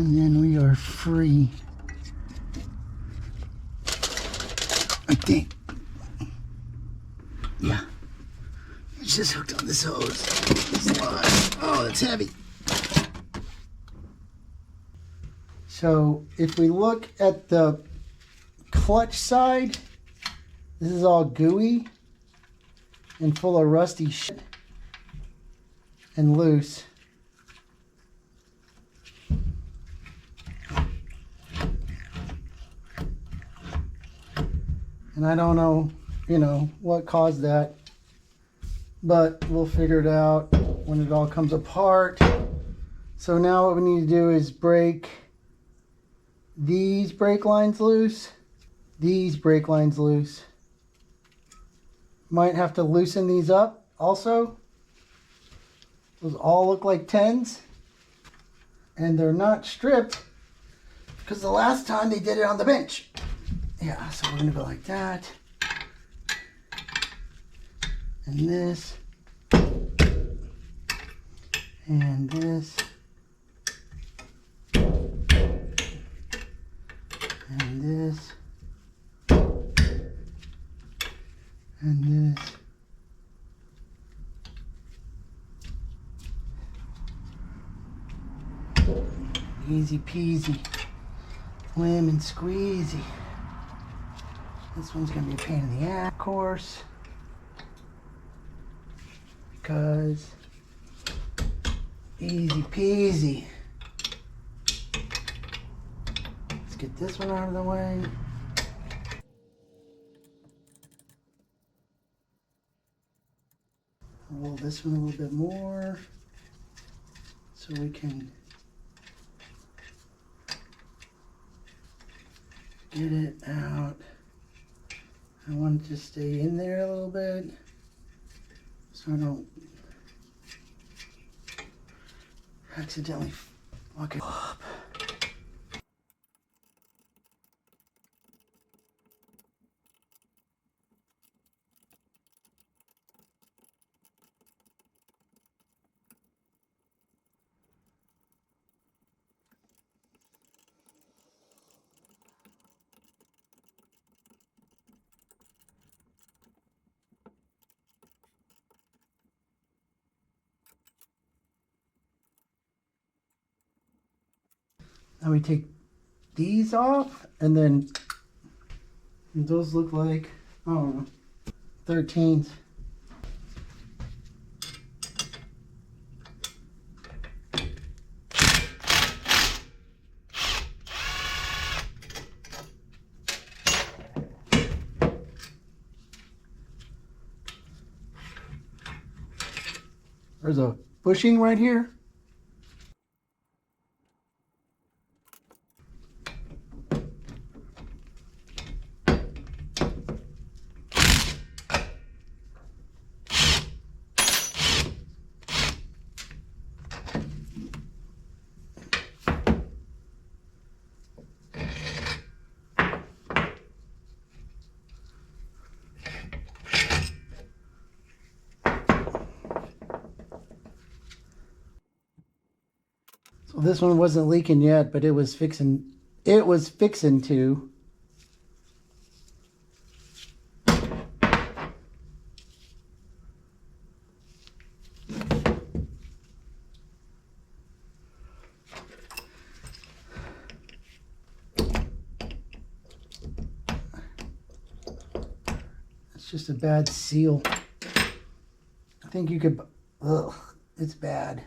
And then we are free. I think. Yeah. It's just hooked on this hose. Slide. Oh, that's heavy. So if we look at the clutch side, this is all gooey and full of rusty shit and loose. And I don't know, what caused that, but we'll figure it out when it all comes apart. So now what we need to do is break these brake lines loose, these brake lines loose. Might have to loosen these up also. Those all look like 10s, and they're not stripped because the last time they did it on the bench. Yeah, so we're gonna go like that, and this, and this, and this, and this. Easy peasy, lemon squeezy. This one's gonna be a pain in the ass, of course, because easy peasy. Let's get this one out of the way. Roll this one a little bit more so we can get it out. I want it to stay in there a little bit so I don't accidentally fuck it up. Now we take these off, and then those look like, I don't know, 13s. There's a bushing right here. So this one wasn't leaking yet, but it was fixing to. It's just a bad seal. I think you could, ugh, it's bad.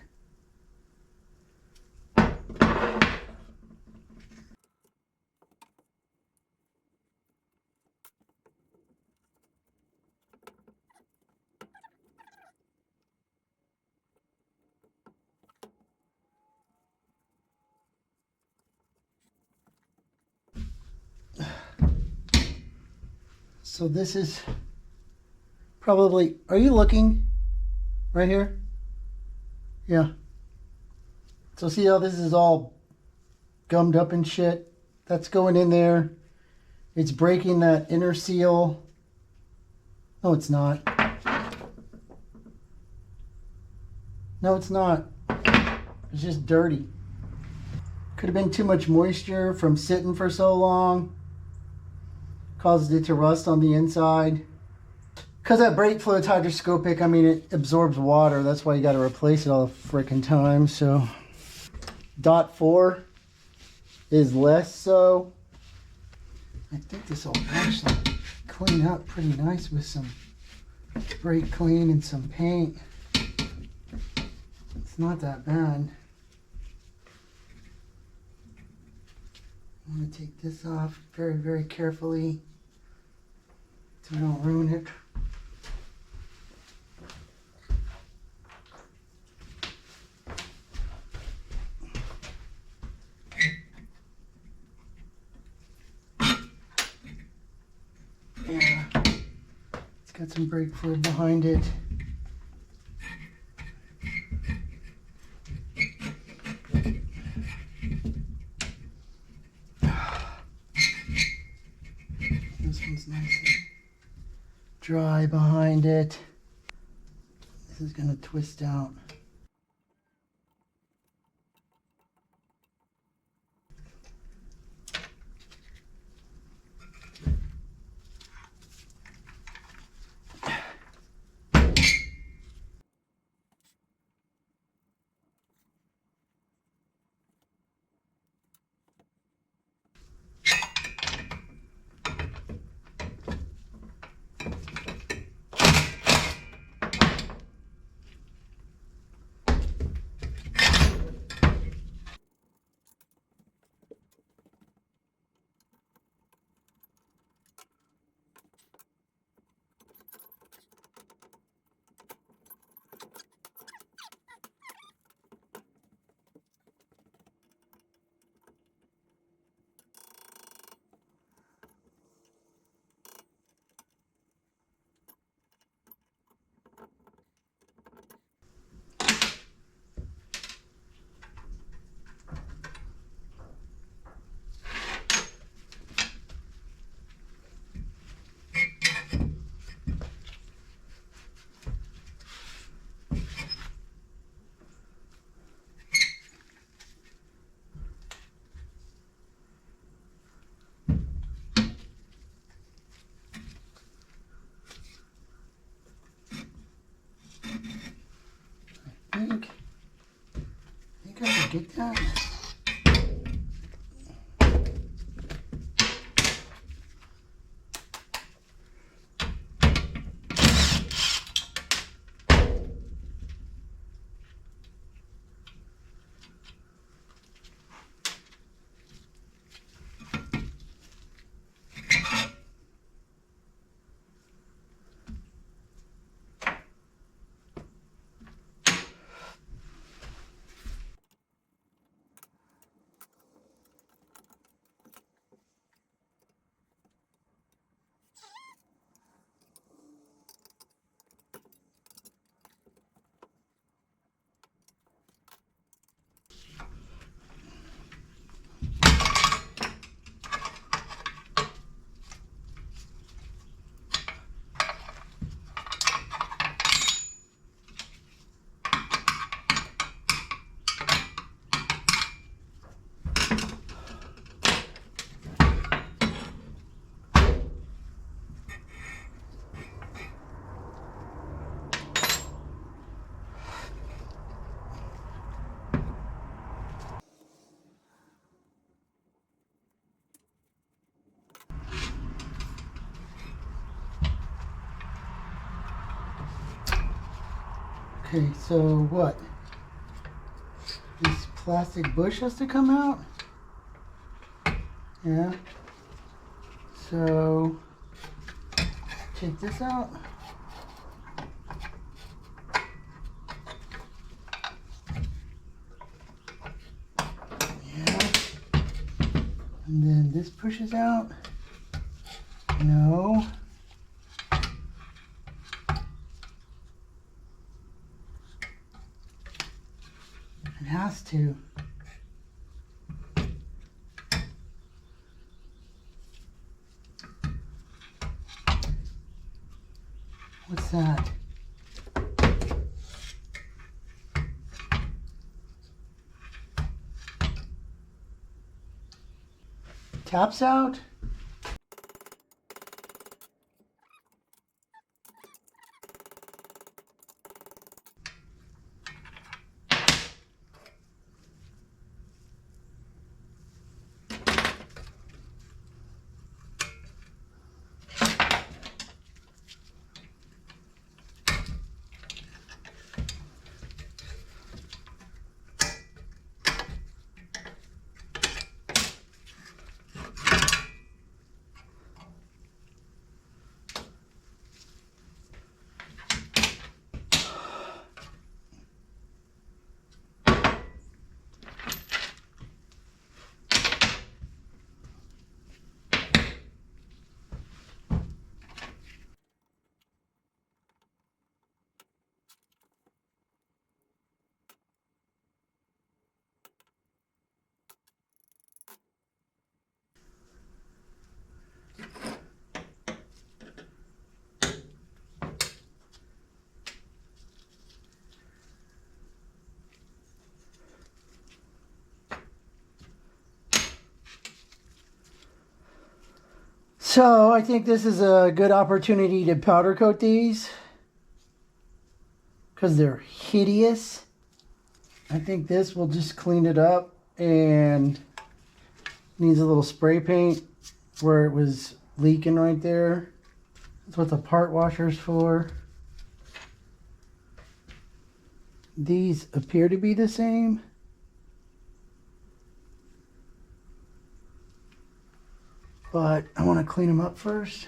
So this is probably, are you looking right here? Yeah. So see how this is all gummed up and shit? That's going in there. It's breaking that inner seal. No, it's not. No, it's not. It's just dirty. Could have been too much moisture from sitting for so long. Caused it to rust on the inside. Because that brake fluid's hydroscopic, I mean, it absorbs water. That's why you got to replace it all the frickin' time. So, dot 4 is less so. I think this will actually clean up pretty nice with some brake clean and some paint. It's not that bad. I'm going to take this off very, very carefully so I don't ruin it. Yeah, it's got some brake fluid behind it. This one's nice and dry behind it. This is going to twist out. I think I can get that. Okay, so what? This plastic bush has to come out? Yeah. So, take this out. Yeah. And then this pushes out. No. It has to. What's that? caps out. So I think this is a good opportunity to powder coat these because they're hideous. I think this will just clean it up and needs a little spray paint where it was leaking right there. That's what the part washer's for. These appear to be the same. But I want to clean them up first.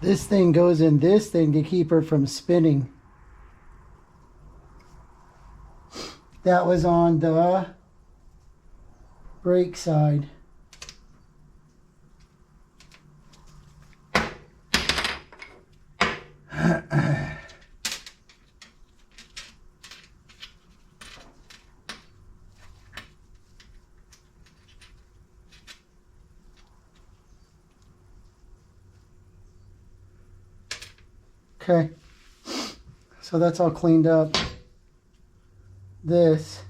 This thing goes in this thing to keep her from spinning. That was on the brake side. Okay, so that's all cleaned up. This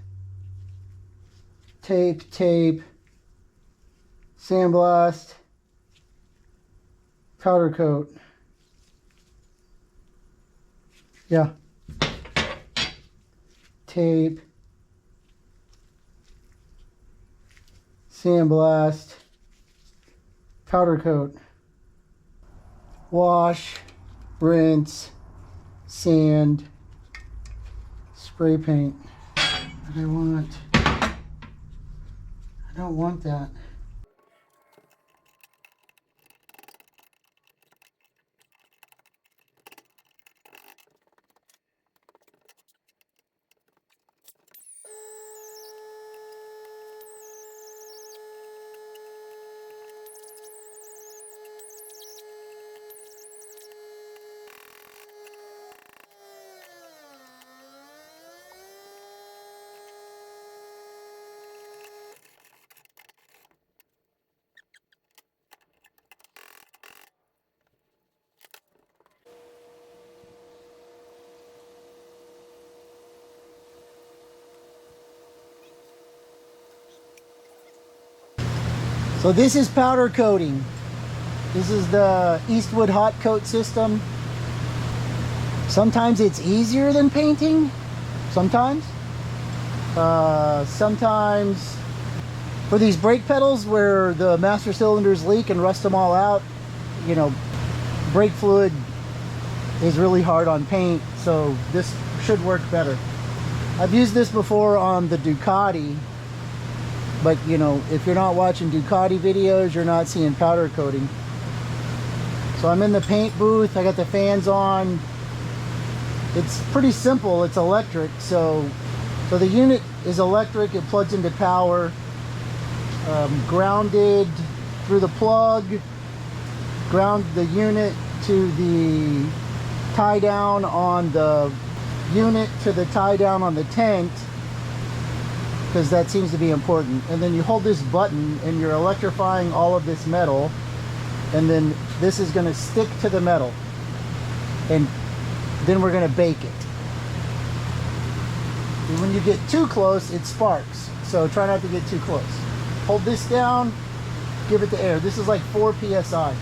tape, sandblast, powder coat. Yeah. Tape, sandblast, powder coat. Wash, rinse, sand, spray paint. What I want. I don't want that. So this is powder coating. This is the Eastwood hot coat system. Sometimes it's easier than painting. Sometimes for these brake pedals where the master cylinders leak and rust them all out, you know, brake fluid is really hard on paint, so this should work better. I've used this before on the Ducati, but you know, if you're not watching Ducati videos, you're not seeing powder coating. So I'm in the paint booth, I got the fans on. It's pretty simple, it's electric, so the unit is electric, it plugs into power, grounded through the plug, ground the unit to the tie down on the unit to the tie down on the tank, because that seems to be important. And then you hold this button and you're electrifying all of this metal, and then this is going to stick to the metal, and then we're going to bake it. And when you get too close, it sparks, so try not to get too close. Hold this down, give it the air. This is like 4 psi.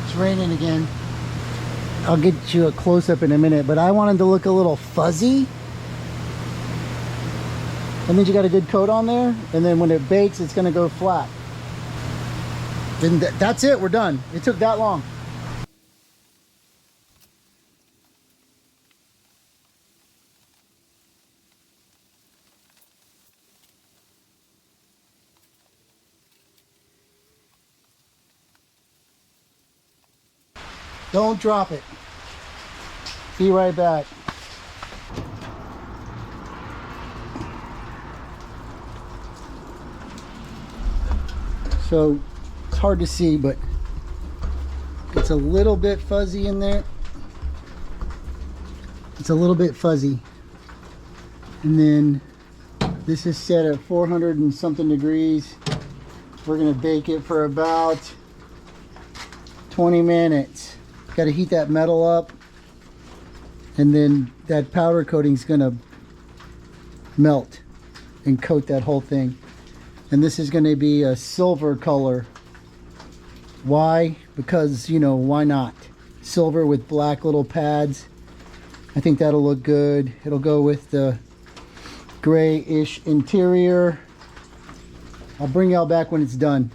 It's raining again. I'll get you a close-up in a minute, but I wanted to look a little fuzzy. And then you got a good coat on there, and then when it bakes, it's gonna go flat. Then that's it, we're done. It took that long. Don't drop it. Be right back. So it's hard to see, but it's a little bit fuzzy in there. It's a little bit fuzzy. And then this is set at 400 and something degrees. We're gonna bake it for about 20 minutes. Got to heat that metal up, and then that powder coating is gonna melt and coat that whole thing. And this is going to be a silver color. Why? Because, you know, why not? Silver with black little pads. I think that'll look good. It'll go with the grayish interior. I'll bring y'all back when it's done.